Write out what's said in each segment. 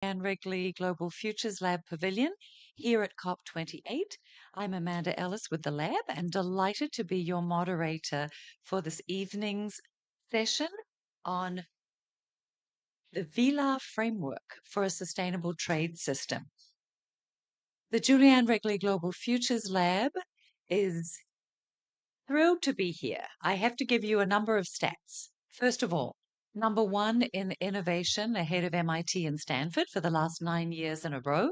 Wrigley Global Futures Lab Pavilion here at COP28. I'm Amanda Ellis with the lab and delighted to be your moderator for this evening's session on the Villars Framework for a Sustainable Trade System. The Julianne Wrigley Global Futures Lab is thrilled to be here. I have to give you a number of stats. First of all, number one in innovation ahead of MIT and Stanford for the last 9 years in a row.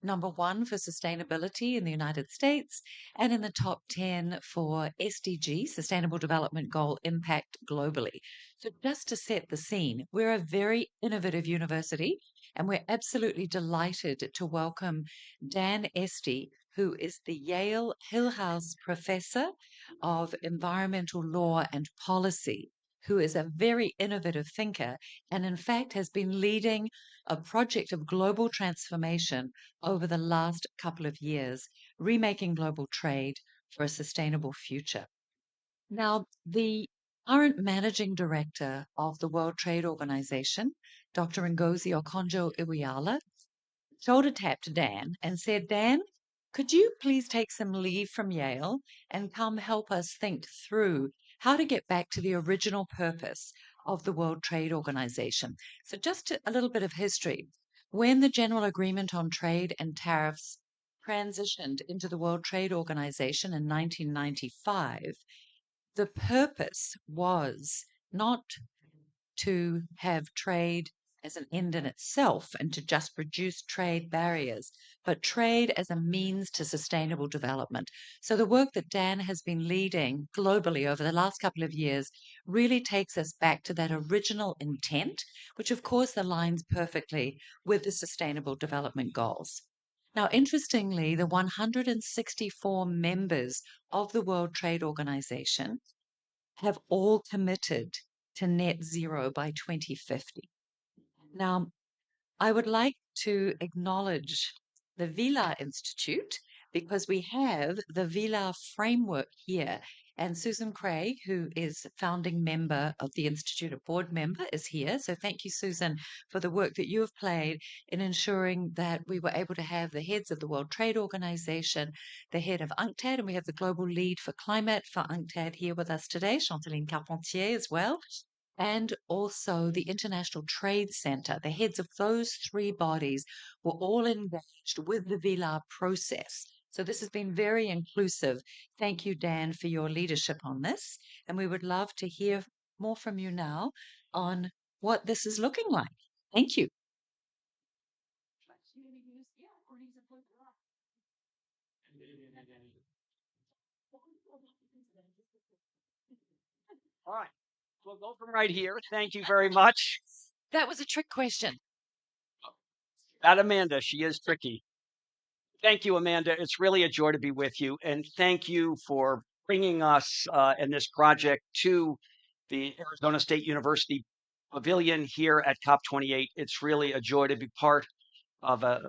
Number one for sustainability in the United States, and in the top 10 for SDG, Sustainable Development Goal impact globally. So just to set the scene, we're a very innovative university, and we're absolutely delighted to welcome Dan Esty, who is the Yale Hillhouse Professor of Environmental Law and Policy, who is a very innovative thinker and in fact has been leading a project of global transformation over the last couple of years, remaking global trade for a sustainable future. Now, the current managing director of the World Trade Organization, Dr. Ngozi Okonjo-Iweala, shoulder tapped Dan and said, Dan, could you please take some leave from Yale and come help us think through how to get back to the original purpose of the World Trade Organization? So just a little bit of history. When the General Agreement on Trade and Tariffs transitioned into the World Trade Organization in 1995, the purpose was not to have trade as an end in itself and to just reduce trade barriers, but trade as a means to sustainable development. So the work that Dan has been leading globally over the last couple of years really takes us back to that original intent, which of course aligns perfectly with the Sustainable Development Goals. Now, interestingly, the 164 members of the World Trade Organization have all committed to net zero by 2050. Now, I would like to acknowledge the Villars Institute because we have the Villars Framework here. And Susan Craig, who is founding member of the Institute, a board member, is here. So thank you, Susan, for the work that you have played in ensuring that we were able to have the heads of the World Trade Organization, the head of UNCTAD, and we have the global lead for climate for UNCTAD here with us today, Chanteline Carpentier as well, and also the International Trade Center. The heads of those three bodies were all engaged with the Villars process. So this has been very inclusive. Thank you, Dan, for your leadership on this. And we would love to hear more from you now on what this is looking like. Thank you. All right. We'll go from right here. Thank you very much. That was a trick question. That Amanda, she is tricky. Thank you, Amanda. It's really a joy to be with you. And thank you for bringing us and this project to the Arizona State University Pavilion here at COP28. It's really a joy to be part of a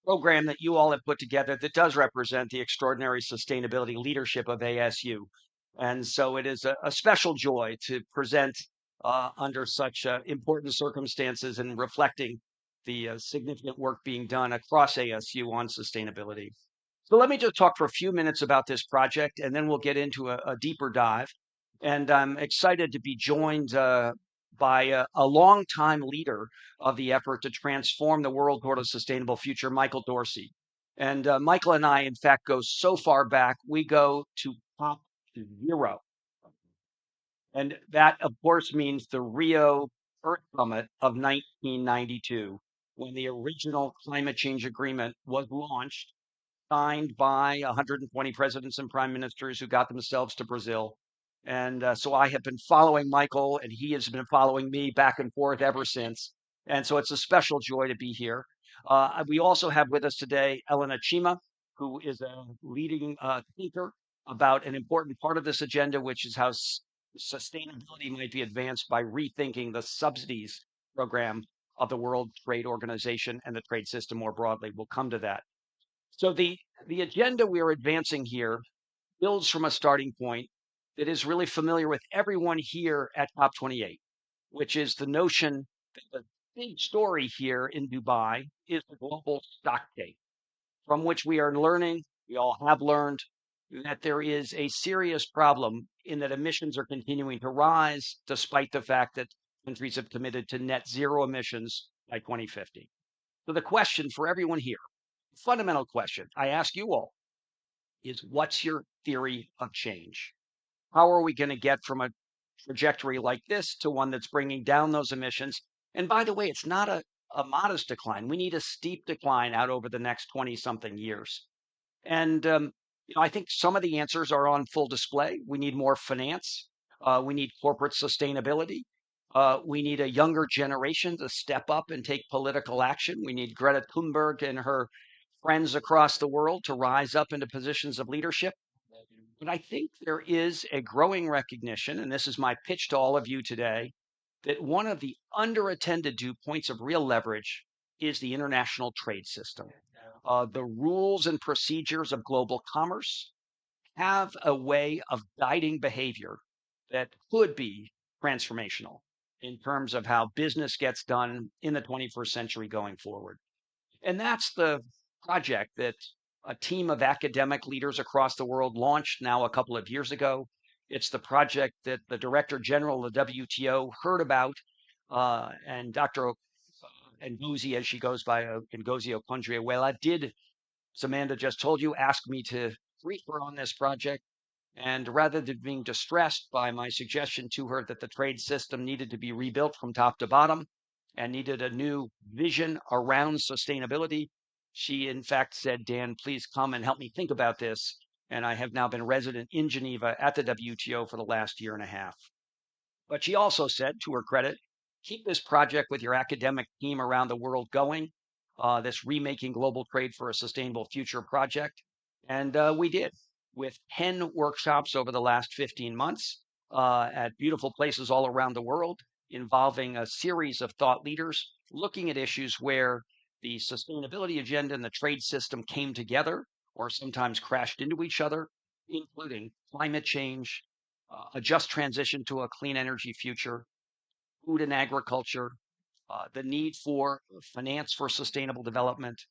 program that you all have put together that does represent the extraordinary sustainability leadership of ASU. And so it is a special joy to present under such important circumstances and reflecting the significant work being done across ASU on sustainability. So let me just talk for a few minutes about this project, and then we'll get into a deeper dive. And I'm excited to be joined by a longtime leader of the effort to transform the world toward a sustainable future, Michael Dorsey. And Michael and I, in fact, go so far back, we go to COP0. And that, of course, means the Rio Earth Summit of 1992, when the original climate change agreement was launched, signed by 120 presidents and prime ministers who got themselves to Brazil. And so I have been following Michael, and he has been following me back and forth ever since. And so it's a special joy to be here. We also have with us today Elena Chima, who is a leading thinker about an important part of this agenda, which is how sustainability might be advanced by rethinking the subsidies program of the World Trade Organization and the trade system more broadly. We'll come to that. So the agenda we are advancing here builds from a starting point that is really familiar with everyone here at COP28, which is the notion that the big story here in Dubai is the global stock take, from which we are learning, we all have learned, that there is a serious problem in that emissions are continuing to rise, despite the fact that countries have committed to net zero emissions by 2050. So the question for everyone here, fundamental question I ask you all, is what's your theory of change? How are we going to get from a trajectory like this to one that's bringing down those emissions? And by the way, it's not a modest decline. We need a steep decline out over the next 20 something years. And I think some of the answers are on full display. We need more finance. We need corporate sustainability. We need a younger generation to step up and take political action. We need Greta Thunberg and her friends across the world to rise up into positions of leadership. But I think there is a growing recognition, and this is my pitch to all of you today, that one of the underattended to points of real leverage is the international trade system. The rules and procedures of global commerce have a way of guiding behavior that could be transformational in terms of how business gets done in the 21st century going forward. And that's the project that a team of academic leaders across the world launched now a couple of years ago. It's the project that the Director General of the WTO heard about, and Dr. Ngozi, as she goes by, Ngozi Okonjo-Iweala, did, as Amanda just told you, ask me to brief her on this project. And rather than being distressed by my suggestion to her that the trade system needed to be rebuilt from top to bottom and needed a new vision around sustainability, she in fact said, Dan, please come and help me think about this. And I have now been resident in Geneva at the WTO for the last year and a half. But she also said, to her credit, keep this project with your academic team around the world going, this Remaking Global Trade for a Sustainable Future project. And we did, with 10 workshops over the last 15 months at beautiful places all around the world, involving a series of thought leaders looking at issues where the sustainability agenda and the trade system came together or sometimes crashed into each other, including climate change, a just transition to a clean energy future, food and agriculture, the need for finance for sustainable development,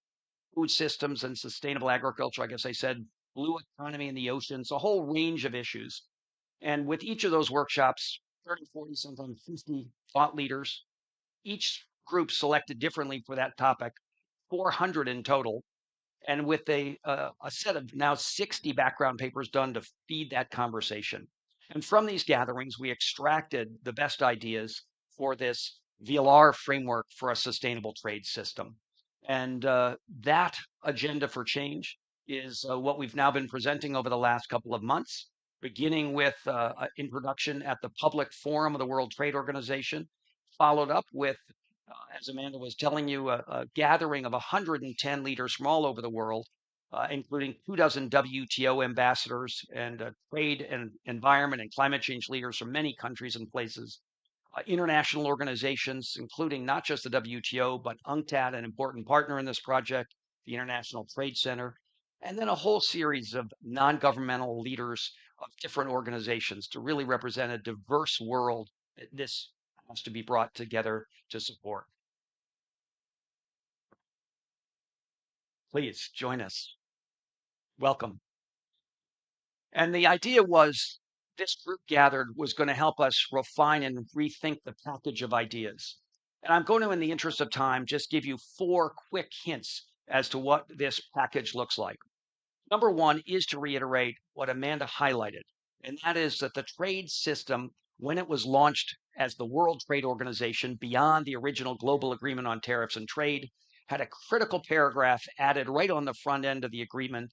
food systems and sustainable agriculture. I guess I said blue economy in the oceans, a whole range of issues. And with each of those workshops, 30, 40, sometimes 50 thought leaders, each group selected differently for that topic, 400 in total, and with a set of now 60 background papers done to feed that conversation. And from these gatherings, we extracted the best ideas for this Villars framework for a sustainable trade system. And that agenda for change is what we've now been presenting over the last couple of months, beginning with an introduction at the public forum of the World Trade Organization, followed up with as Amanda was telling you, a gathering of 110 leaders from all over the world, including 24 WTO ambassadors and trade and environment and climate change leaders from many countries and places, international organizations, including not just the WTO, but UNCTAD, an important partner in this project, the International Trade Center, and then a whole series of non-governmental leaders of different organizations to really represent a diverse world that this has to be brought together to support. Please join us. Welcome. And the idea was this group gathered was going to help us refine and rethink the package of ideas. And I'm going to, in the interest of time, just give you 4 quick hints as to what this package looks like. Number 1 is to reiterate what Amanda highlighted, and that is that the trade system, when it was launched as the World Trade Organization beyond the original global agreement on tariffs and trade, had a critical paragraph added right on the front end of the agreement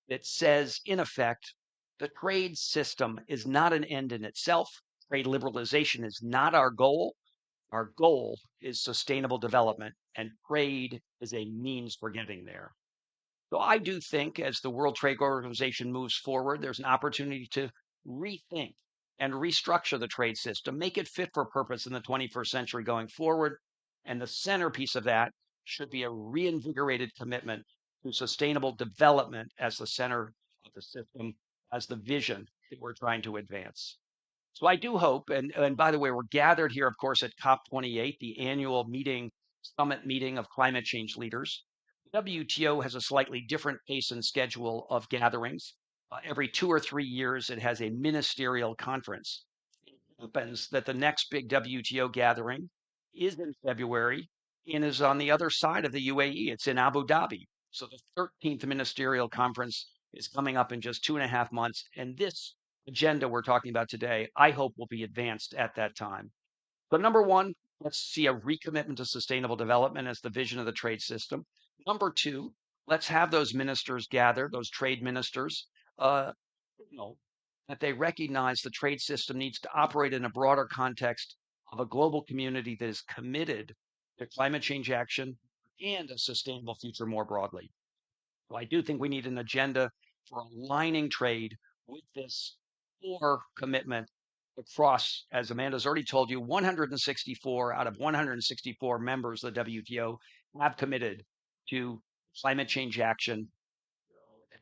that says, in effect, the trade system is not an end in itself. Trade liberalization is not our goal. Our goal is sustainable development, and trade is a means for getting there. So I do think as the World Trade Organization moves forward, there's an opportunity to rethink and restructure the trade system, make it fit for purpose in the 21st century going forward. And the centerpiece of that should be a reinvigorated commitment to sustainable development as the center of the system, as the vision that we're trying to advance. So I do hope, and by the way, we're gathered here, of course, at COP28, the annual summit meeting of climate change leaders. WTO has a slightly different pace and schedule of gatherings. Every 2 or 3 years, it has a ministerial conference. It happens that the next big WTO gathering is in February and is on the other side of the UAE. It's in Abu Dhabi. So the 13th ministerial conference is coming up in just 2.5 months. And this agenda we're talking about today, I hope will be advanced at that time. So number one, let's see a recommitment to sustainable development as the vision of the trade system. Number two, let's have those ministers gather, those trade ministers, uh, you know, that they recognize the trade system needs to operate in a broader context of a global community that is committed to climate change action and a sustainable future more broadly. So I do think we need an agenda for aligning trade with this core commitment across, as Amanda's already told you, 164 out of 164 members of the WTO have committed to climate change action,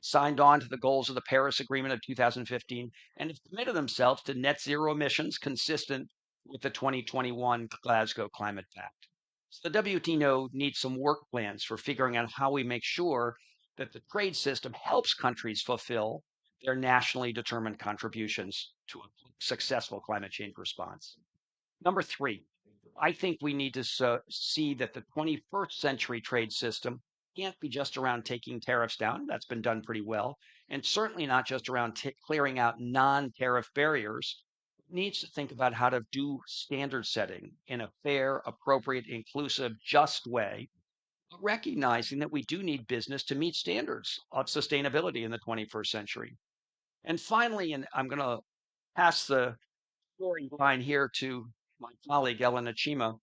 signed on to the goals of the Paris Agreement of 2015, and have committed themselves to net zero emissions consistent with the 2021 Glasgow Climate Pact. So the WTO needs some work plans for figuring out how we make sure that the trade system helps countries fulfill their nationally determined contributions to a successful climate change response. Number three, I think we need to see that the 21st century trade system can't be just around taking tariffs down. That's been done pretty well. And certainly not just around clearing out non tariff barriers. It needs to think about how to do standard setting in a fair, appropriate, inclusive, just way, recognizing that we do need business to meet standards of sustainability in the 21st century. And finally, and I'm going to pass the scoring line here to my colleague, Ellen Achima,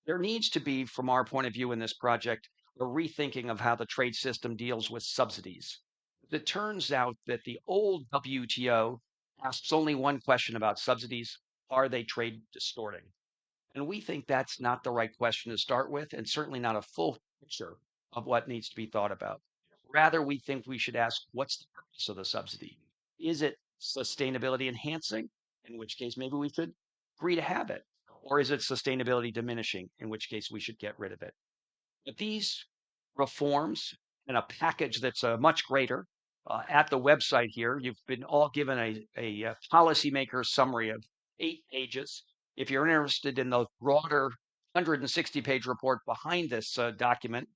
there needs to be, from our point of view in this project, a rethinking of how the trade system deals with subsidies. It turns out that the old WTO asks only one question about subsidies: are they trade distorting? And we think that's not the right question to start with, and certainly not a full picture of what needs to be thought about. Rather, we think we should ask, what's the purpose of the subsidy? Is it sustainability enhancing? In which case, maybe we should agree to have it. Or is it sustainability diminishing? In which case, we should get rid of it. But these reforms and a package that's much greater at the website here, you've been all given a policymaker summary of 8 pages. If you're interested in the broader 160-page report behind this document,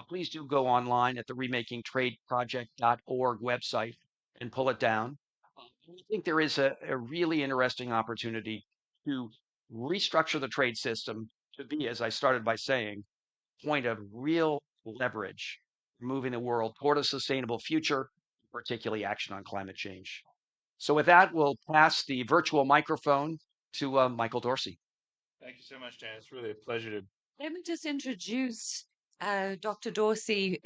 please do go online at the remakingtradeproject.org website and pull it down. I think there is a really interesting opportunity to restructure the trade system to be, as I started by saying, point of real leverage, moving the world toward a sustainable future, particularly action on climate change. So with that, we'll pass the virtual microphone to Michael Dorsey. Thank you so much, Dan. It's really a pleasure to. Let me just introduce Dr. Dorsey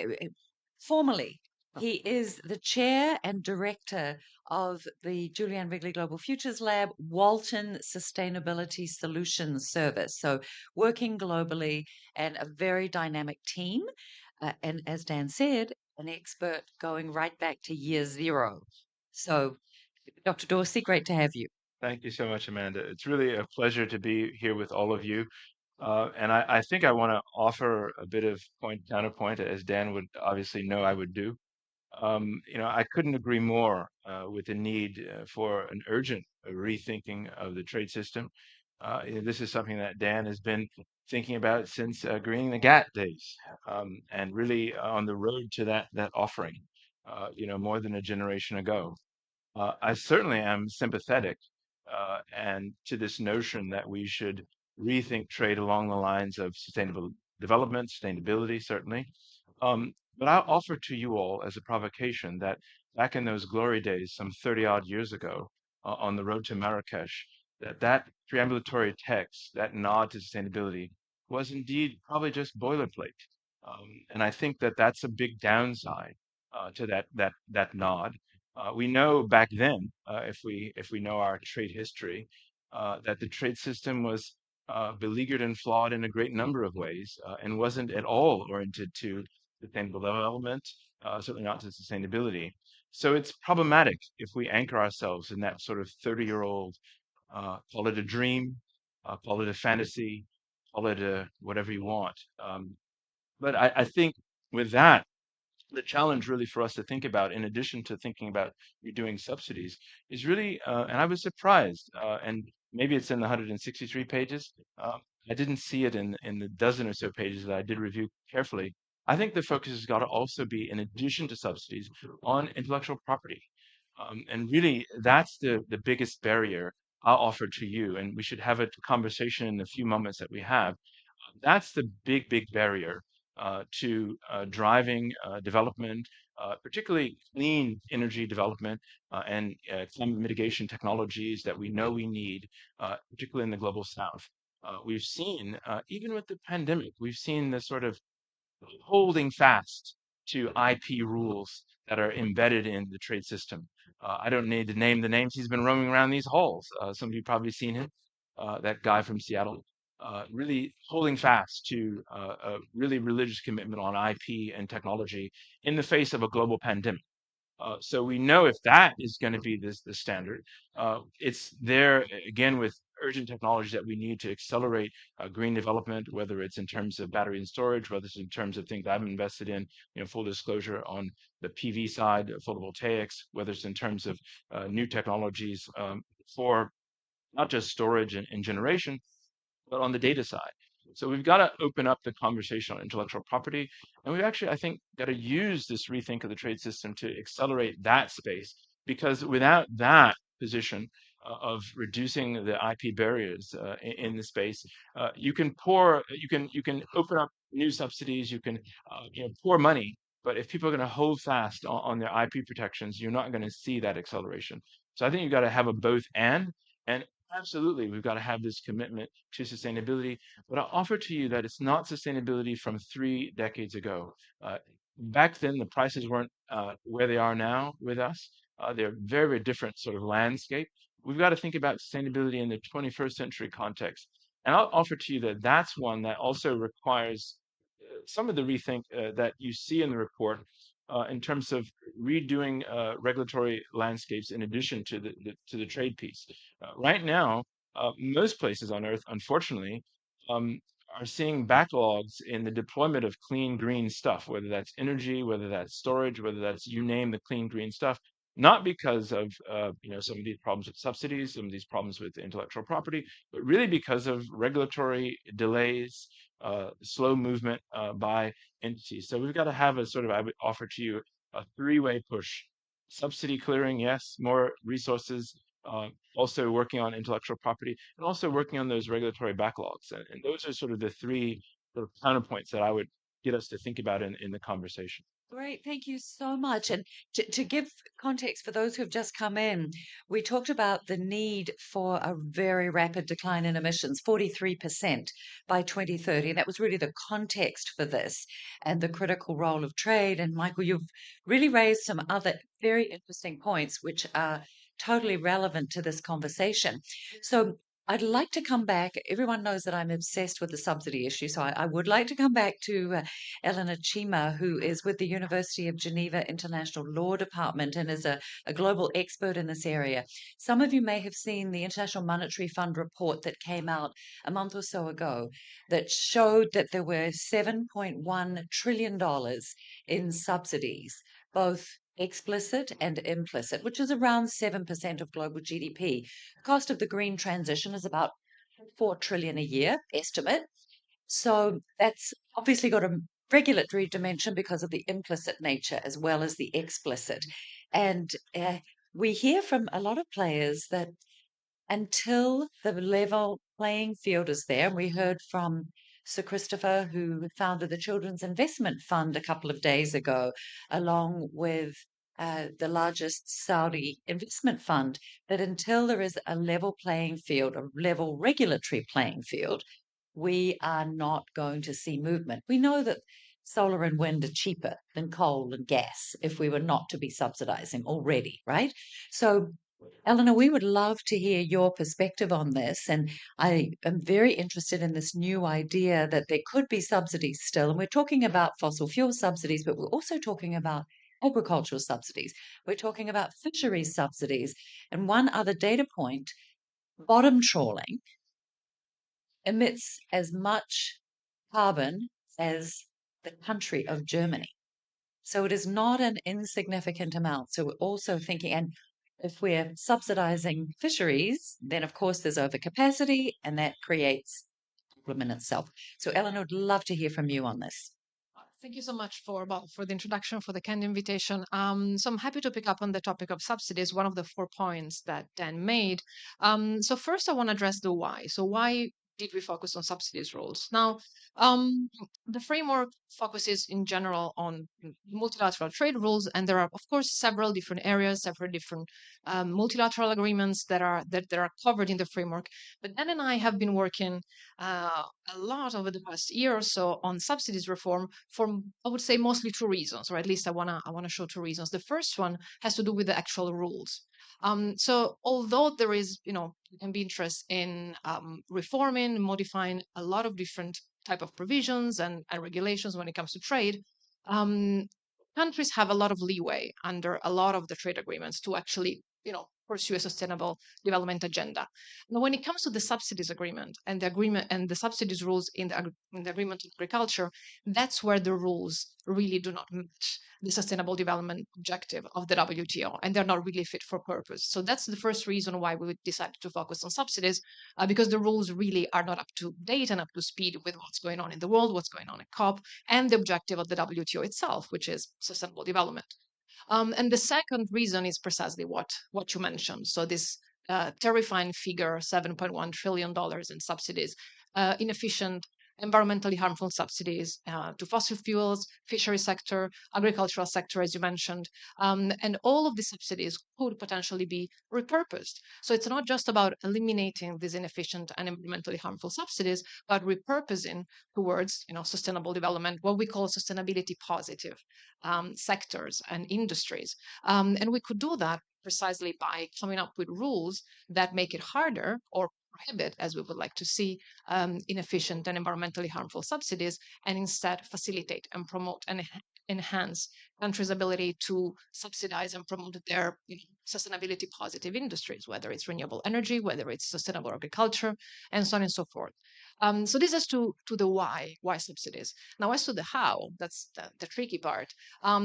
formally. He is the chair and director of the Julianne Wrigley Global Futures Lab Walton Sustainability Solutions Service. So, working globally and a very dynamic team. And as Dan said, an expert going right back to year zero. So, Dr. Dorsey, great to have you. Thank you so much, Amanda. It's really a pleasure to be here with all of you. And I think I want to offer a bit of counterpoint, as Dan would obviously know I would do. I couldn't agree more with the need for an urgent rethinking of the trade system. This is something that Dan has been thinking about since greening the GATT days, and really on the road to that offering, more than a generation ago. I certainly am sympathetic and to this notion that we should rethink trade along the lines of sustainable development, sustainability, certainly. But I'll offer to you all as a provocation that back in those glory days, some 30 odd years ago, on the road to Marrakesh, that preambulatory text, that nod to sustainability, was indeed probably just boilerplate. And I think that that's a big downside to that nod. We know back then, if we know our trade history, that the trade system was beleaguered and flawed in a great number of ways, and wasn't at all oriented to sustainable development, certainly not to sustainability. So it's problematic if we anchor ourselves in that sort of 30-year-old call it a dream, call it a fantasy, call it a whatever you want. But I think with that, the challenge really for us to think about, in addition to thinking about redoing subsidies, is really, and I was surprised, and maybe it's in the 163 pages. I didn't see it in the dozen or so pages that I did review carefully. I think the focus has got to also be, in addition to subsidies, on intellectual property. And really, that's the biggest barrier I'll offer to you. And we should have a conversation in the few moments that we have. That's the big barrier to driving development, particularly clean energy development and climate mitigation technologies that we know we need, particularly in the global south. We've seen, even with the pandemic, we've seen the sort of holding fast to IP rules that are embedded in the trade system. I don't need to name the names. He's been roaming around these halls. Some of you probably seen him, that guy from Seattle, really holding fast to a really religious commitment on IP and technology in the face of a global pandemic. So we know if that is going to be the standard, it's there again with urgent technology that we need to accelerate green development, whether it's in terms of battery and storage, whether it's in terms of things I've invested in, full disclosure on the PV side, photovoltaics, whether it's in terms of new technologies for not just storage and generation, but on the data side. So we've got to open up the conversation on intellectual property. And we've actually, I think, got to use this rethink of the trade system to accelerate that space. Because without that position of reducing the IP barriers in the space, you can open up new subsidies, you can pour money. But if people are going to hold fast on their IP protections, you're not going to see that acceleration. So I think you've got to have a both and absolutely, we've got to have this commitment to sustainability. But I offer to you that it's not sustainability from 3 decades ago. Back then, the prices weren't where they are now with us. They're very different sort of landscape. We've got to think about sustainability in the 21st century context. And I'll offer to you that that's one that also requires some of the rethink that you see in the report in terms of redoing regulatory landscapes in addition to the trade piece. Right now, most places on Earth, unfortunately, um, are seeing backlogs in the deployment of clean green stuff, whether that's energy, whether that's storage, whether that's you name the clean green stuff. Not because of some of these problems with subsidies, some of these problems with intellectual property, but really because of regulatory delays, slow movement by entities. So we've got to have a sort of, I would offer to you, a three-way push. Subsidy clearing, yes, more resources, also working on intellectual property, and also working on those regulatory backlogs. And those are sort of the three sort of counterpoints that I would get us to think about in the conversation. Great, thank you so much. And to give context for those who've just come in, we talked about the need for a very rapid decline in emissions, 43% by 2030. And that was really the context for this and the critical role of trade. And Michael, you've really raised some other very interesting points which are totally relevant to this conversation. So I'd like to come back. Everyone knows that I'm obsessed with the subsidy issue. So I would like to come back to Elena Chima, who is with the University of Geneva International Law Department and is a global expert in this area. Some of you may have seen the International Monetary Fund report that came out a month or so ago that showed that there were $7.1 trillion in subsidies, both explicit and implicit, which is around 7% of global GDP. The cost of the green transition is about 4 trillion a year estimate. So that's obviously got a regulatory dimension because of the implicit nature as well as the explicit. And we hear from a lot of players that until the level playing field is there, and we heard from Sir Christopher, who founded the Children's Investment Fund a couple of days ago, along with the largest Saudi investment fund, that until there is a level playing field, a level regulatory playing field, we are not going to see movement. We know that solar and wind are cheaper than coal and gas if we were not to be subsidizing already, right? So, Eleanor, we would love to hear your perspective on this. And I am very interested in this new idea that there could be subsidies still. And we're talking about fossil fuel subsidies, but we're also talking about agricultural subsidies. We're talking about fisheries subsidies. And one other data point bottom trawling emits as much carbon as the country of Germany. So it is not an insignificant amount. So we're also thinking, and if we're subsidizing fisheries, then of course there's overcapacity and that creates a problem in itself. So Ellen, would love to hear from you on this. Thank you so much for the introduction, for the kind invitation. So I'm happy to pick up on the topic of subsidies, one of the 4 points that Dan made. So first, I want to address the why. So why did we focus on subsidies rules? Now, the framework focuses in general on multilateral trade rules, and there are, of course, several different areas, several different multilateral agreements that are covered in the framework. But Dan and I have been working a lot over the past year or so on subsidies reform for, I would say, mostly 2 reasons, or at least I wanna show 2 reasons. The first one has to do with the actual rules. So although there is, you can be interest in reforming, modifying a lot of different type of provisions and regulations when it comes to trade, countries have a lot of leeway under a lot of the trade agreements to actually, pursue a sustainable development agenda. Now, when it comes to the subsidies agreement and the subsidies rules in the agreement on agriculture, that's where the rules really do not match the sustainable development objective of the WTO, and they're not really fit for purpose. So that's the first reason why we decided to focus on subsidies, because the rules really are not up to date and up to speed with what's going on in the world, what's going on at COP, and the objective of the WTO itself, which is sustainable development. And the second reason is precisely what you mentioned. So this terrifying figure, $7.1 trillion in subsidies, inefficient, environmentally harmful subsidies to fossil fuels, fishery sector, agricultural sector, as you mentioned. And all of the subsidies could potentially be repurposed. So it's not just about eliminating these inefficient and environmentally harmful subsidies, but repurposing towards sustainable development, what we call sustainability positive sectors and industries. And we could do that precisely by coming up with rules that make it harder or prohibit, as we would like to see, inefficient and environmentally harmful subsidies, and instead facilitate and promote and enhance countries' ability to subsidize and promote their sustainability positive industries, whether it's renewable energy, whether it's sustainable agriculture, and so on and so forth. So this is to the why subsidies. Now, as to the how, that's the tricky part.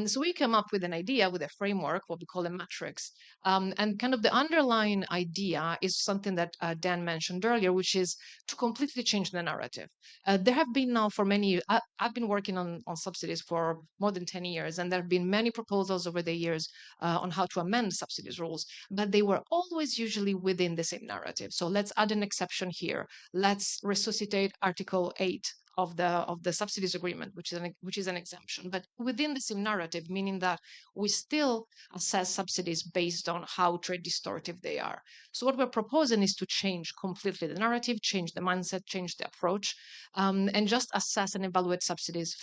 So we came up with an idea, with a framework, what we call a matrix. And kind of the underlying idea is something that Dan mentioned earlier, which is to completely change the narrative. There have been now for many years, I've been working on subsidies for more than 10 years, and there have been many proposals over the years on how to amend subsidies rules, but they were always usually within the same narrative. So let's add an exception here. Let's resuscitate Article 8 of the subsidies agreement, which is an exemption, but within the same narrative, meaning that we still assess subsidies based on how trade distortive they are. So what we're proposing is to change completely the narrative, change the mindset, change the approach, and just assess and evaluate subsidies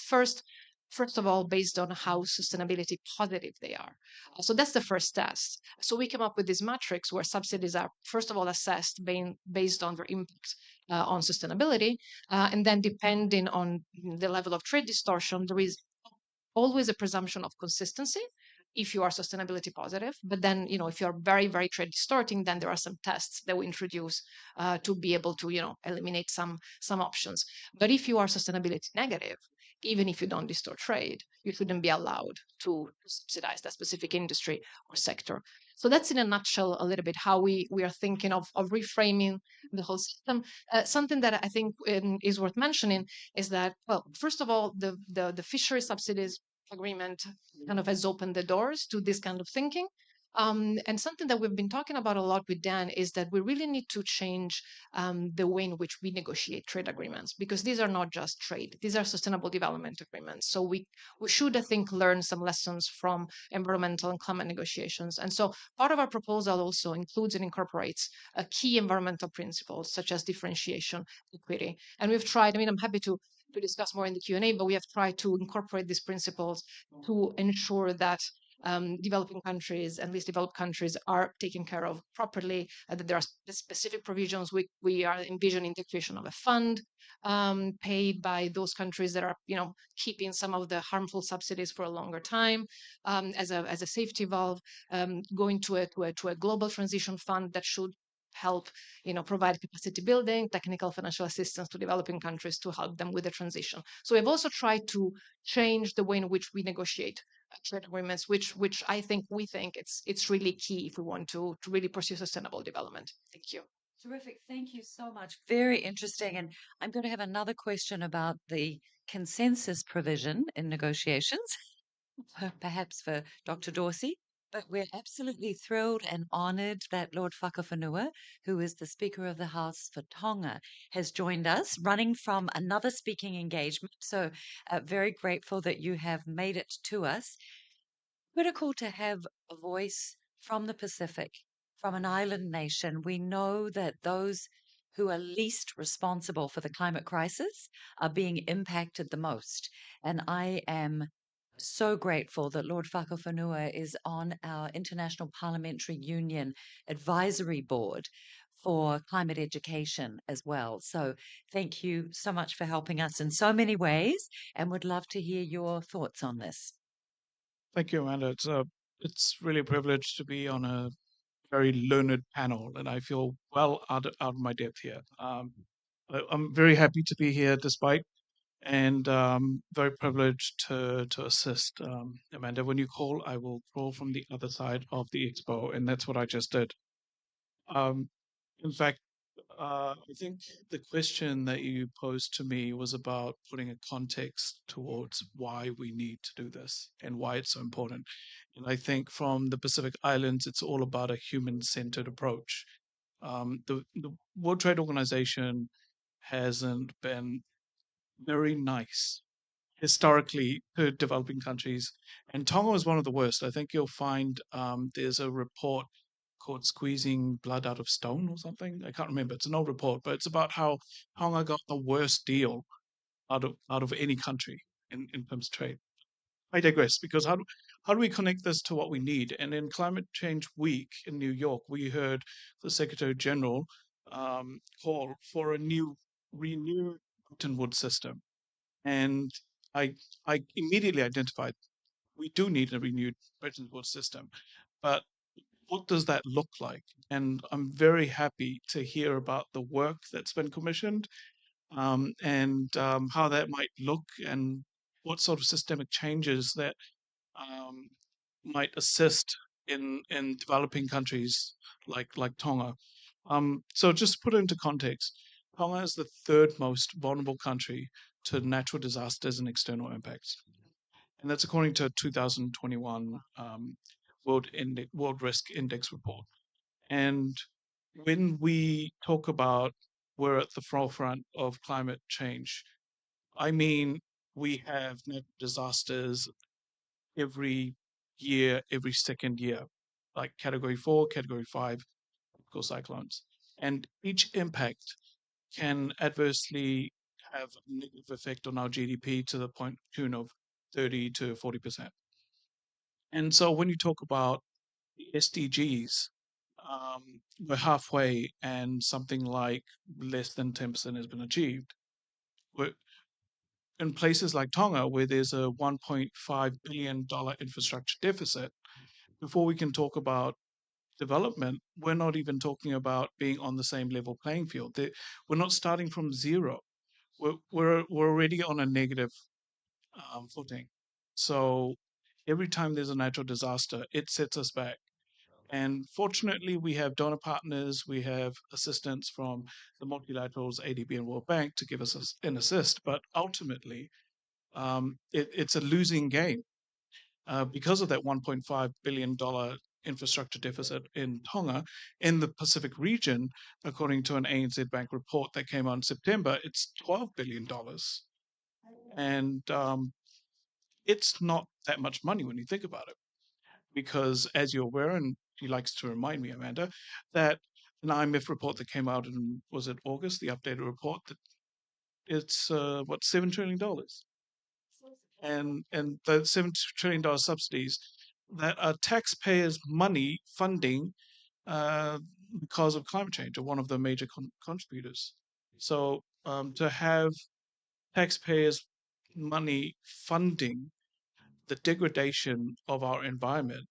first of all, based on how sustainability positive they are. So that's the first test. So we came up with this matrix where subsidies are, first of all, assessed based on their impact on sustainability. And then depending on the level of trade distortion, there is always a presumption of consistency if you are sustainability positive. But then, if you're very, very trade distorting, then there are some tests that we introduce to be able to, eliminate some options. But if you are sustainability negative, even if you don't distort trade, you shouldn't be allowed to subsidize that specific industry or sector. So that's in a nutshell a little bit how we are thinking of reframing the whole system. Something that I think is worth mentioning is that, well, first of all, the fishery subsidies agreement kind of has opened the doors to this kind of thinking. And something that we've been talking about a lot with Dan is that we really need to change the way in which we negotiate trade agreements, because these are not just trade; these are sustainable development agreements. So we should, I think, learn some lessons from environmental and climate negotiations. And so part of our proposal also includes and incorporates key environmental principles such as differentiation, equity. And we've tried. I mean, I'm happy to discuss more in the Q&A, but we have tried to incorporate these principles to ensure that developing countries and least developed countries are taken care of properly, that there are specific provisions. We are envisioning the creation of a fund paid by those countries that are, keeping some of the harmful subsidies for a longer time as a safety valve, going to a global transition fund that should help, provide capacity building, technical financial assistance to developing countries to help them with the transition. So we've also tried to change the way in which we negotiate trade agreements, which we think it's really key if we want to really pursue sustainable development. Thank you. Terrific. Thank you so much. Very interesting. And I'm going to have another question about the consensus provision in negotiations, perhaps for Dr. Dorsey. But we're absolutely thrilled and honored that Lord Fakafanua, who is the Speaker of the House for Tonga, has joined us, running from another speaking engagement. So, very grateful that you have made it to us. Critical to have a voice from the Pacific, from an island nation. We know that those who are least responsible for the climate crisis are being impacted the most. And I am so grateful that Lord Fakafanua is on our International Parliamentary Union Advisory Board for climate education as well. So thank you so much for helping us in so many ways, and would love to hear your thoughts on this. Thank you, Amanda. It's really a privilege to be on a very learned panel, and I feel well out of my depth here. I'm very happy to be here despite, and very privileged to assist. Amanda, when you call, I will call from the other side of the expo, and that's what I just did. Um, in fact, I think the question that you posed to me was about putting a context towards why we need to do this and why it's so important. And I think from the Pacific Islands, it's all about a human-centered approach. The World Trade Organization hasn't been very nice historically to developing countries, and Tonga is one of the worst. I think you'll find there's a report called "Squeezing Blood Out of Stone" or something. I can't remember. It's an old report, but it's about how Tonga got the worst deal out of any country in terms of trade. I digress, because how do we connect this to what we need? And in Climate Change Week in New York, we heard the Secretary General call for a renewed Bretton Woods system, and I I immediately identified we do need a renewed Bretton Woods system, but what does that look like? And I'm very happy to hear about the work that's been commissioned, and how that might look, and what sort of systemic changes that um, might assist in developing countries like Tonga. So just to put it into context, Tonga is the third most vulnerable country to natural disasters and external impacts, and that's according to a 2021 World Risk Index report. And when we talk about we're at the forefront of climate change, I mean we have natural disasters every year, every second year, like Category 4, Category 5 tropical cyclones. And each impact can adversely have a negative effect on our GDP to the tune of 30 to 40%. And so when you talk about the SDGs, we're halfway, and something like less than 10% has been achieved. We're in places like Tonga, where there's a $1.5 billion infrastructure deficit. Before we can talk about development, we're not even talking about being on the same level playing field. We're not starting from zero. We're already on a negative footing. So every time there's a natural disaster, it sets us back. And fortunately, we have donor partners, we have assistance from the multilaterals, ADB and World Bank to give us an assist. But ultimately, it's a losing game because of that $1.5 billion infrastructure deficit in Tonga. In the Pacific region, according to an ANZ Bank report that came out in September, it's $12 billion. And it's not that much money when you think about it, because as you're aware, and she likes to remind me, Amanda, that an IMF report that came out in, was it August, the updated report, that it's what, $7 trillion, and the $7 trillion subsidies that are taxpayers' money funding uh, because of climate change, are one of the major contributors. So to have taxpayers' money funding the degradation of our environment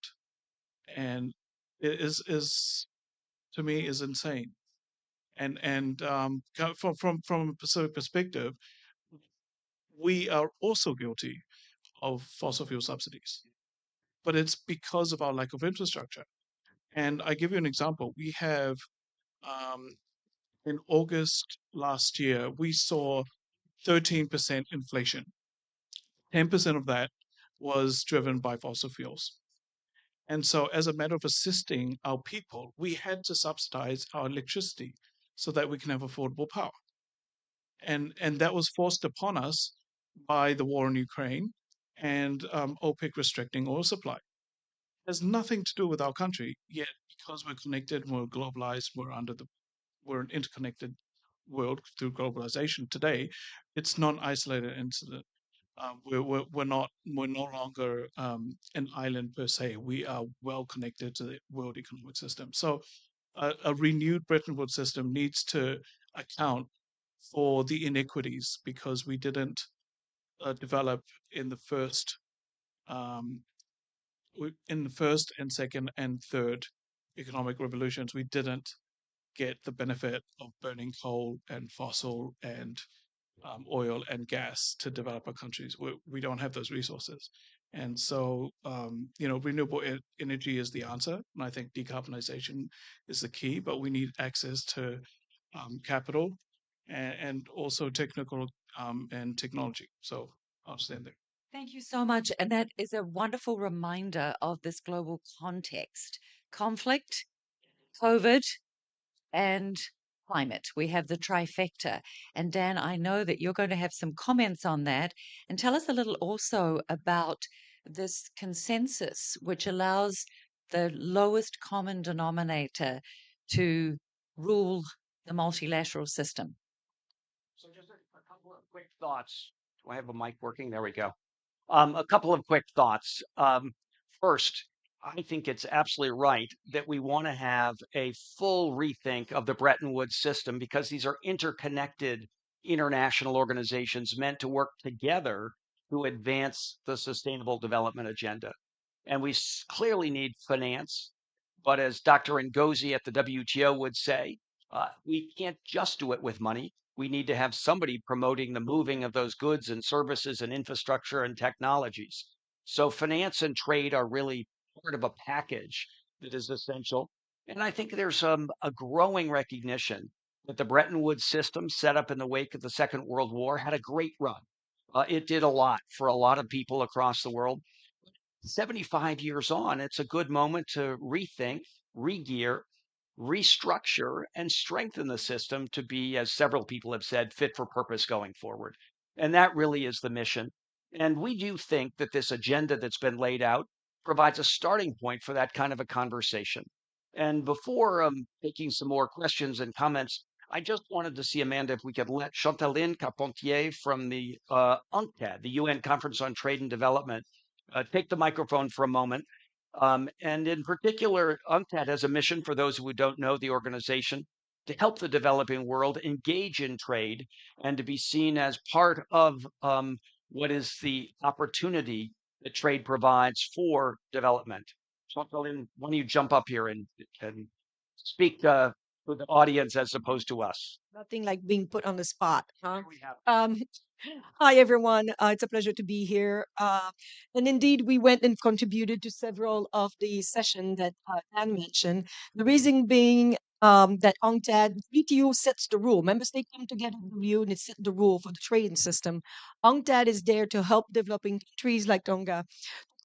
and is to me is insane. And from a Pacific perspective, we are also guilty of fossil fuel subsidies, but it's because of our lack of infrastructure. And I give you an example. We have um, in August last year, we saw 13% inflation. 10% of that was driven by fossil fuels. And so, as a matter of assisting our people, we had to subsidize our electricity so that we can have affordable power. And that was forced upon us by the war in Ukraine and OPEC restricting oil supply. It has nothing to do with our country, yet because we're connected, we're globalized, we're an interconnected world through globalization today. It's not an isolated incident. We're no longer an island per se. We are well connected to the world economic system. So a renewed Bretton Woods system needs to account for the inequities because we didn't develop in the first um, in the first and second and third economic revolutions. We didn't get the benefit of burning coal and fossil and oil and gas to develop our countries. We don't have those resources. And so, renewable energy is the answer. And I think decarbonization is the key, but we need access to capital and also technical and technology. So I'll stand there. Thank you so much. And that is a wonderful reminder of this global context: conflict, COVID, and climate. We have the trifecta. And Dan, I know that you're going to have some comments on that. And tell us a little also about this consensus, which allows the lowest common denominator to rule the multilateral system. So just a couple of quick thoughts. Do I have a mic working? There we go. A couple of quick thoughts. First, I think it's absolutely right that we want to have a full rethink of the Bretton Woods system because these are interconnected international organizations meant to work together to advance the sustainable development agenda. And we clearly need finance. But as Dr. Ngozi at the WTO would say, we can't just do it with money. We need to have somebody promoting the moving of those goods and services and infrastructure and technologies. So finance and trade are really part of a package that is essential. And I think there's a growing recognition that the Bretton Woods system set up in the wake of the Second World War had a great run. It did a lot for a lot of people across the world. 75 years on, it's a good moment to rethink, regear, restructure, and strengthen the system to be, as several people have said, fit for purpose going forward. And that really is the mission. And we do think that this agenda that's been laid out provides a starting point for that kind of a conversation. And before taking some more questions and comments, I just wanted to see, Amanda, if we could let Chantaline Carpentier from the UNCTAD, the UN Conference on Trade and Development, take the microphone for a moment. And in particular, UNCTAD has a mission, for those who don't know the organization, to help the developing world engage in trade and to be seen as part of what is the opportunity that trade provides for development. Chantaline, why don't you jump up here and speak to the audience as opposed to us? Nothing like being put on the spot, huh? Here we have. Hi, everyone. It's a pleasure to be here. And indeed, we went and contributed to several of the sessions that Dan mentioned. The reason being that UNCTAD, WTO sets the rule. Member states come together to review and it sets the rule for the trading system. UNCTAD is there to help developing countries like Tonga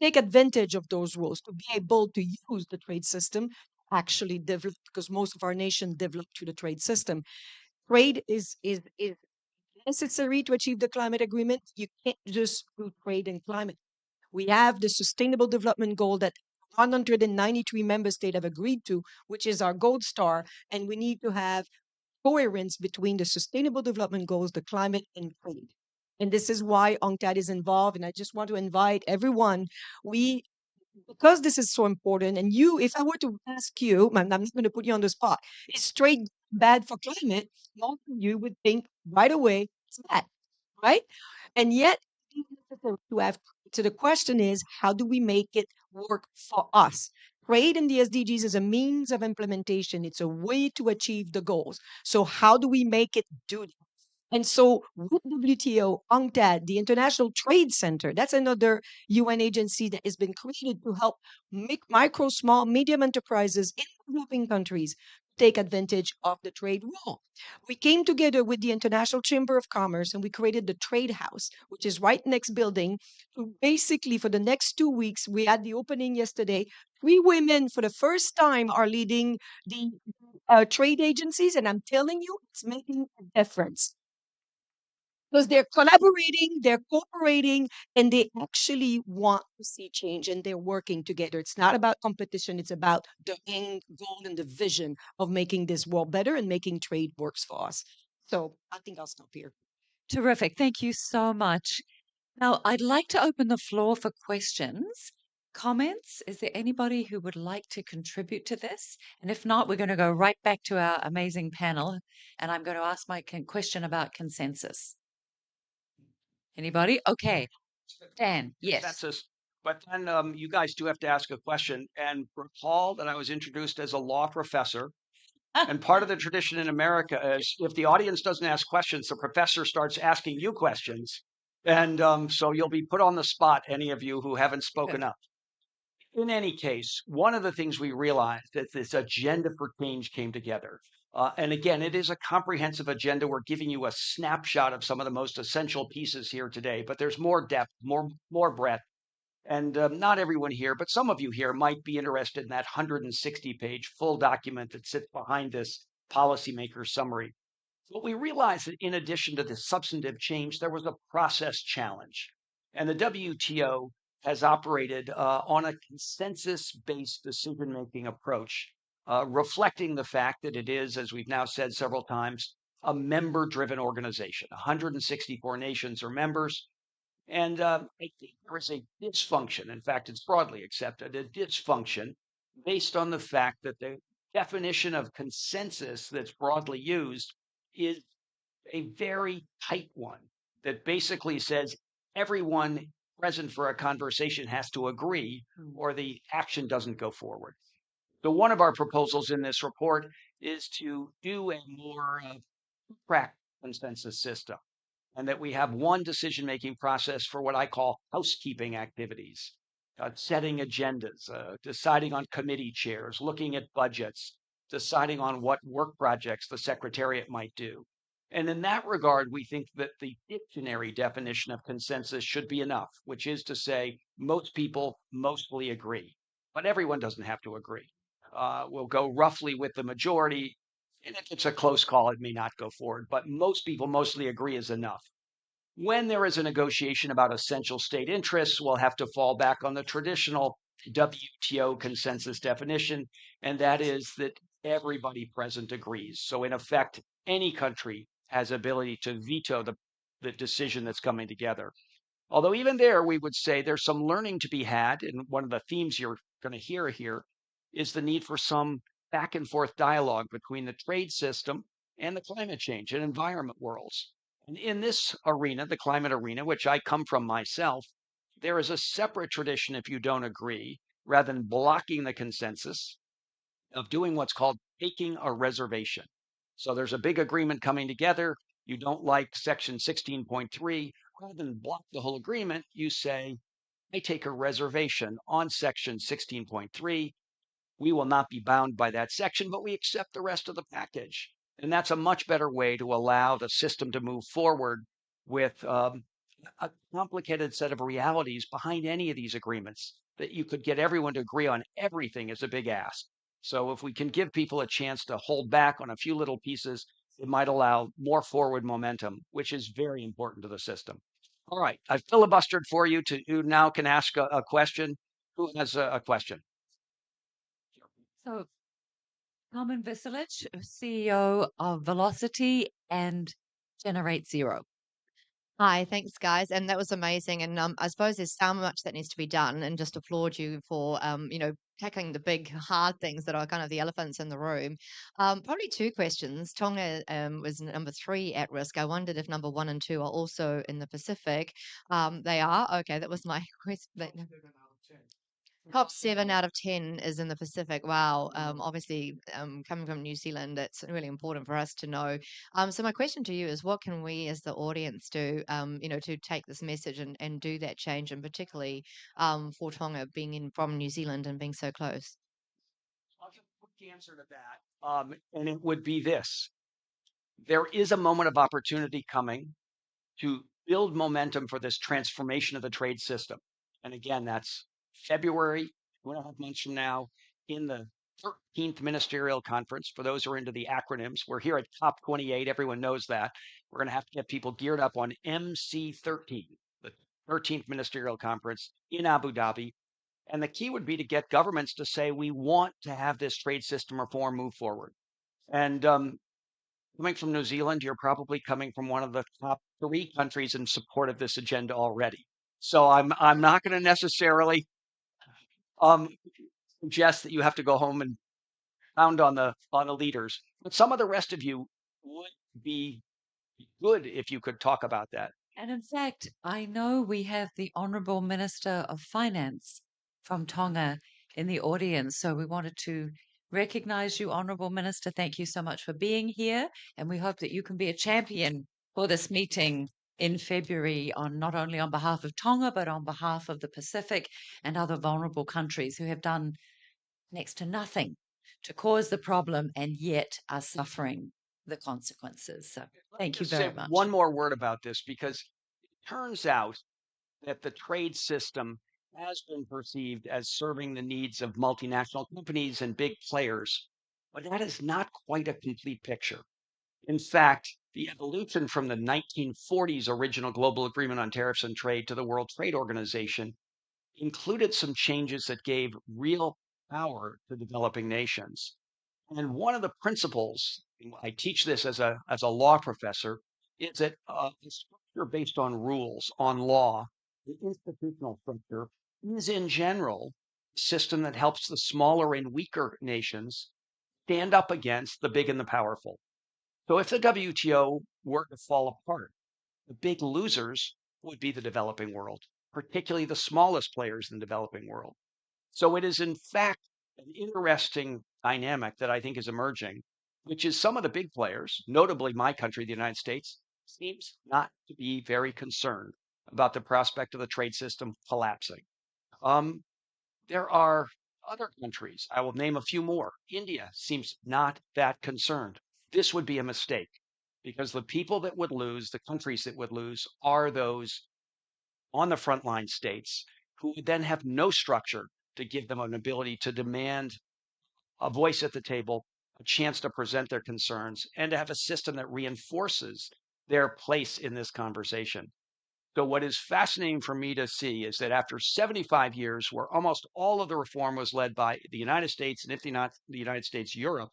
take advantage of those rules, to be able to use the trade system, actually develop, because most of our nation developed through the trade system. Trade is necessary to achieve the climate agreement. You can't just do trade and climate. We have the sustainable development goal that 193 member states have agreed to, which is our gold star, and we need to have coherence between the sustainable development goals, the climate, and trade. And this is why UNCTAD is involved. And I just want to invite everyone. Because this is so important, and you, if I were to ask you, I'm not going to put you on the spot, is trade bad for climate? Most of you would think right away it's bad, right? And yet, to have, so the question is, how do we make it work for us? trade and the SDGs is a means of implementation. It's a way to achieve the goals. So how do we make it do that? And so with WTO, UNCTAD, the International Trade Center, that's another UN agency that has been created to help make micro, small, medium enterprises in developing countries take advantage of the trade wall. We came together with the International Chamber of Commerce and we created the Trade House, which is right next building. To basically, for the next 2 weeks, we had the opening yesterday. 3 women, for the first time, are leading the trade agencies, and I'm telling you, it's making a difference because they're collaborating, they're cooperating, and they actually want to see change and they're working together. It's not about competition, it's about the end goal and the vision of making this world better and making trade works for us. So I think I'll stop here. Terrific. Thank you so much. Now, I'd like to open the floor for questions, comments. Is there anybody who would like to contribute to this? And if not, we're going to go right back to our amazing panel, and I'm going to ask my question about consensus. Anybody? Okay. Dan, yes. Consensus. But then you guys do have to ask a question. And recall that I was introduced as a law professor. And part of the tradition in America is if the audience doesn't ask questions, the professor starts asking you questions. And so you'll be put on the spot, any of you who haven't spoken up. In any case, one of the things we realized that this agenda for change came together. And again, it is a comprehensive agenda. We're giving you a snapshot of some of the most essential pieces here today, but there's more depth, more breadth. And not everyone here, but some of you here might be interested in that 160-page full document that sits behind this policymaker summary. But we realized that in addition to the substantive change, there was a process challenge. And the WTO has operated on a consensus-based decision-making approach, reflecting the fact that it is, as we've now said several times, a member-driven organization. 164 nations are members. And I think there is a dysfunction. In fact, it's broadly accepted, a dysfunction based on the fact that the definition of consensus that's broadly used is a very tight one that basically says everyone present for a conversation has to agree or the action doesn't go forward. So one of our proposals in this report is to do a more track consensus system and that we have one decision-making process for what I call housekeeping activities, setting agendas, deciding on committee chairs, looking at budgets, deciding on what work projects the Secretariat might do. And in that regard, we think that the dictionary definition of consensus should be enough, which is to say most people mostly agree, but everyone doesn't have to agree. We'll go roughly with the majority. And if it's a close call, it may not go forward, but most people mostly agree is enough. When there is a negotiation about essential state interests, we'll have to fall back on the traditional WTO consensus definition, and that is that everybody present agrees. So in effect, any country has ability to veto the decision that's coming together. Although even there, we would say there's some learning to be had, and one of the themes you're going to hear here is the need for some back and forth dialogue between the trade system and the climate change and environment worlds. And in this arena, the climate arena, which I come from myself, there is a separate tradition if you don't agree, rather than blocking the consensus, of doing what's called taking a reservation. So there's a big agreement coming together. You don't like section 16.3. Rather than block the whole agreement, you say, I take a reservation on section 16.3. We will not be bound by that section, but we accept the rest of the package. And that's a much better way to allow the system to move forward with a complicated set of realities behind any of these agreements. That you could get everyone to agree on everything is a big ask. So if we can give people a chance to hold back on a few little pieces, it might allow more forward momentum, which is very important to the system. All right, I've filibustered for you to who now can ask a question. Who has a question? So, Carmen Veselich, CEO of Velocity and Generate Zero. Hi, thanks, guys. And that was amazing. And I suppose there's so much that needs to be done. And just applaud you for, tackling the big, hard things that are kind of the elephants in the room. Probably two questions. Tonga was number 3 at risk. I wondered if number 1 and 2 are also in the Pacific. They are. Okay, that was my question. Top 7 out of 10 is in the Pacific. Wow. Obviously, coming from New Zealand, it's really important for us to know. So my question to you is, what can we as the audience do, to take this message and do that change, and particularly for Tonga being from New Zealand and being so close? I'll give a quick answer to that. And it would be this. There is a moment of opportunity coming to build momentum for this transformation of the trade system. And again, that's February, 2.5 months from now, in the 13th Ministerial Conference. For those who are into the acronyms, we're here at COP28. Everyone knows that. We're going to have to get people geared up on MC13, the 13th Ministerial Conference in Abu Dhabi. And the key would be to get governments to say, we want to have this trade system reform move forward. And coming from New Zealand, you're probably coming from one of the top 3 countries in support of this agenda already. So I'm not going to necessarily suggest that you have to go home and pound on the leaders, but some of the rest of you would be good if you could talk about that. And in fact, I know we have the Honourable Minister of Finance from Tonga in the audience. So we wanted to recognize you, Honourable Minister. Thank you so much for being here. And we hope that you can be a champion for this meeting in February, on not only on behalf of Tonga, but on behalf of the Pacific and other vulnerable countries who have done next to nothing to cause the problem and yet are suffering the consequences. So thank you Just say very much. one more word about this, because it turns out that the trade system has been perceived as serving the needs of multinational companies and big players, but that is not quite a complete picture. In fact, the evolution from the 1940s original Global Agreement on Tariffs and Trade to the World Trade Organization included some changes that gave real power to developing nations. And one of the principles, I teach this as a law professor, is that the structure based on rules, on law, the institutional structure is in general a system that helps the smaller and weaker nations stand up against the big and the powerful. So if the WTO were to fall apart, the big losers would be the developing world, particularly the smallest players in the developing world. So it is, in fact, an interesting dynamic that I think is emerging, which is some of the big players, notably my country, the United States, seems not to be very concerned about the prospect of the trade system collapsing. There are other countries, I will name a few more. India seems not that concerned. This would be a mistake, because the people that would lose, the countries that would lose, are those on the frontline states who would then have no structure to give them an ability to demand a voice at the table, a chance to present their concerns, and to have a system that reinforces their place in this conversation. So what is fascinating for me to see is that after 75 years, where almost all of the reform was led by the United States, and if not the United States, Europe,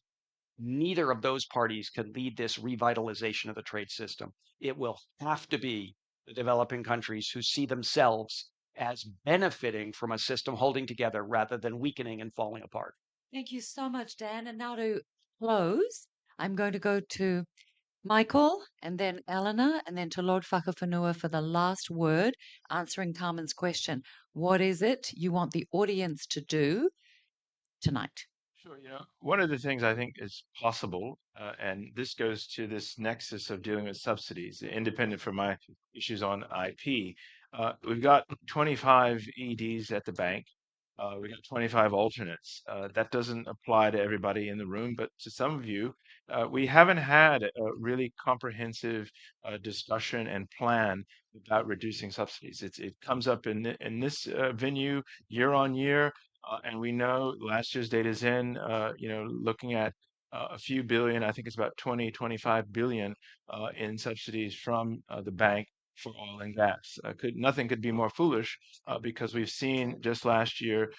neither of those parties can lead this revitalization of the trade system. It will have to be the developing countries who see themselves as benefiting from a system holding together rather than weakening and falling apart. Thank you so much, Dan. And now to close, I'm going to go to Michael and then Eleanor and then to Lord Fakafanua for the last word, answering Carmen's question. What is it you want the audience to do tonight? Sure. One of the things I think is possible, and this goes to this nexus of dealing with subsidies, independent from my issues on IP. We've got 25 EDs at the bank. We got 25 alternates. That doesn't apply to everybody in the room, but to some of you, we haven't had a really comprehensive discussion and plan about reducing subsidies. It comes up in this venue year on year, and we know last year's data is in. Looking at a few billion, I think it's about 25 billion in subsidies from the bank for oil and gas. Nothing could be more foolish, because we've seen just last year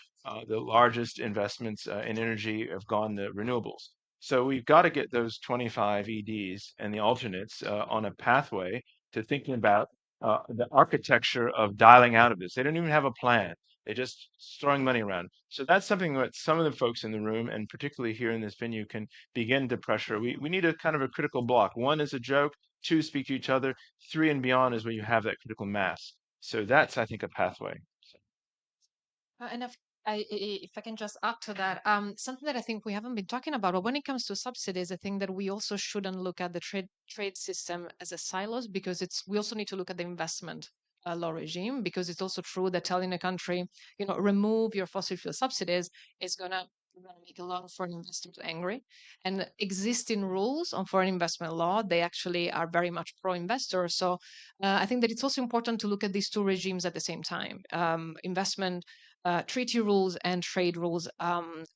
the largest investments in energy have gone to renewables. So we've got to get those 25 EDs and the alternates on a pathway to thinking about the architecture of dialing out of this. They don't even have a plan. They're just throwing money around. So that's something that some of the folks in the room, and particularly here in this venue, can begin to pressure. We need a kind of a critical block. One is a joke. Two, speak to each other. Three and beyond is where you have that critical mass. So that's, I think, a pathway. And If I can just add to that, something that I think we haven't been talking about, but when it comes to subsidies, I think that we also shouldn't look at the trade system as a silos, because we also need to look at the investment law regime, because it's also true that telling a country, remove your fossil fuel subsidies is gonna make a lot of foreign investors angry. And existing rules on foreign investment law, they actually are very much pro-investor. So I think that it's also important to look at these two regimes at the same time. Investment treaty rules and trade rules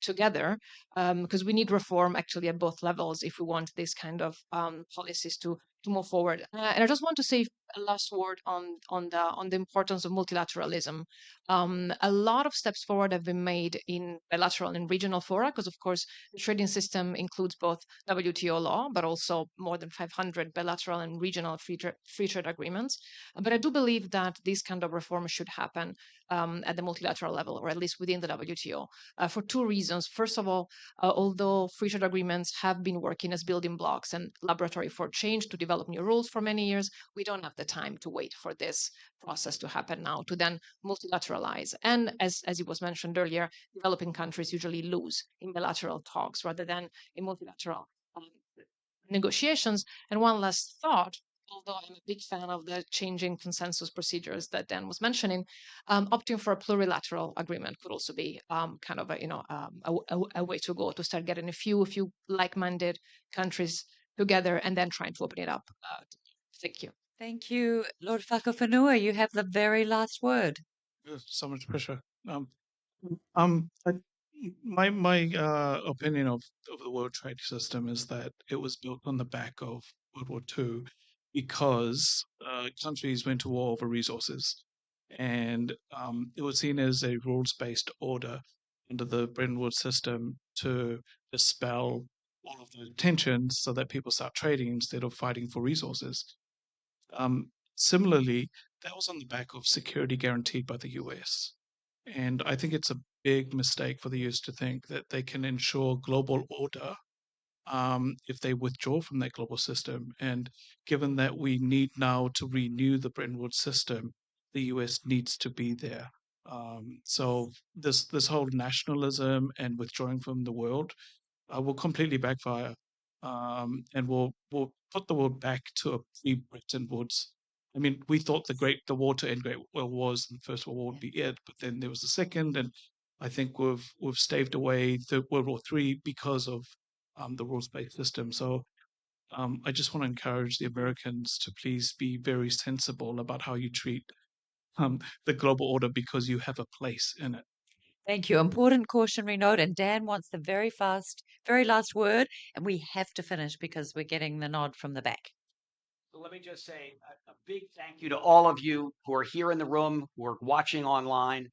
together, because we need reform actually at both levels if we want this kind of policies to move forward. And I just want to say a last word on the importance of multilateralism. A lot of steps forward have been made in bilateral and regional fora, because of course the trading system includes both WTO law, but also more than 500 bilateral and regional free trade agreements. But I do believe that this kind of reform should happen at the multilateral level, or at least within the WTO, for two reasons. First of all, although free trade agreements have been working as building blocks and laboratory for change to develop new rules for many years, we don't have the time to wait for this process to happen now, to then multilateralize. And as it was mentioned earlier, developing countries usually lose in bilateral talks rather than in multilateral negotiations. And one last thought, although I'm a big fan of the changing consensus procedures that Dan was mentioning, opting for a plurilateral agreement could also be kind of a way to go, to start getting a few like-minded countries together and then trying to open it up. Thank you. Thank you, Lord Fakafanua. You have the very last word. So much pressure. I, my opinion of the world trade system is that it was built on the back of World War II, because countries went to war over resources, and it was seen as a rules-based order under the Bretton Woods system to dispel all of the tensions so that people start trading instead of fighting for resources. Similarly, that was on the back of security guaranteed by the US. And I think it's a big mistake for the US to think that they can ensure global order if they withdraw from that global system. And given that we need now to renew the Bretton Woods system, the US needs to be there. So this whole nationalism and withdrawing from the world will completely backfire, and will put the world back to a pre-Bretton Woods. I mean, we thought the war to end Great World Wars and the First World War would be it, but then there was the second, and I think we've staved away the World War III because of the rules-based system. So I just want to encourage the Americans to please be very sensible about how you treat the global order, because you have a place in it. Thank you. Important cautionary note. And Dan wants the very last word, and we have to finish because we're getting the nod from the back. So let me just say a big thank you to all of you who are here in the room, who are watching online.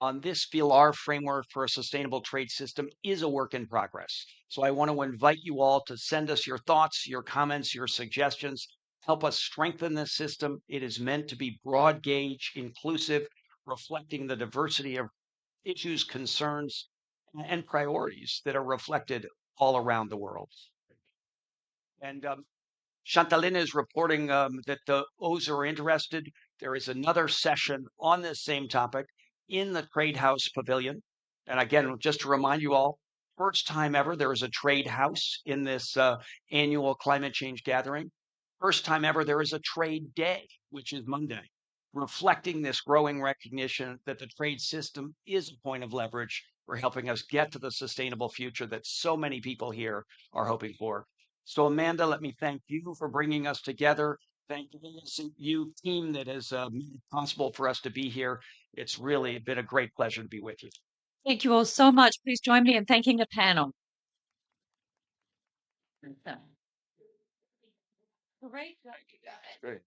On this Villars Framework for a Sustainable Trade System is a work in progress. So I want to invite you all to send us your thoughts, your comments, your suggestions. Help us strengthen this system. It is meant to be broad gauge, inclusive, reflecting the diversity of issues, concerns, and priorities that are reflected all around the world. And Chantalina is reporting that those who are interested, there is another session on this same topic in the Trade House Pavilion. And again, just to remind you all, first time ever there is a trade house in this annual climate change gathering. First time ever there is a trade day, which is Monday, reflecting this growing recognition that the trade system is a point of leverage for helping us get to the sustainable future that so many people here are hoping for. So Amanda, let me thank you for bringing us together. Thank you, team that has made it possible for us to be here. It's really been a great pleasure to be with you. Thank you all so much. Please join me in thanking the panel. Great. Great.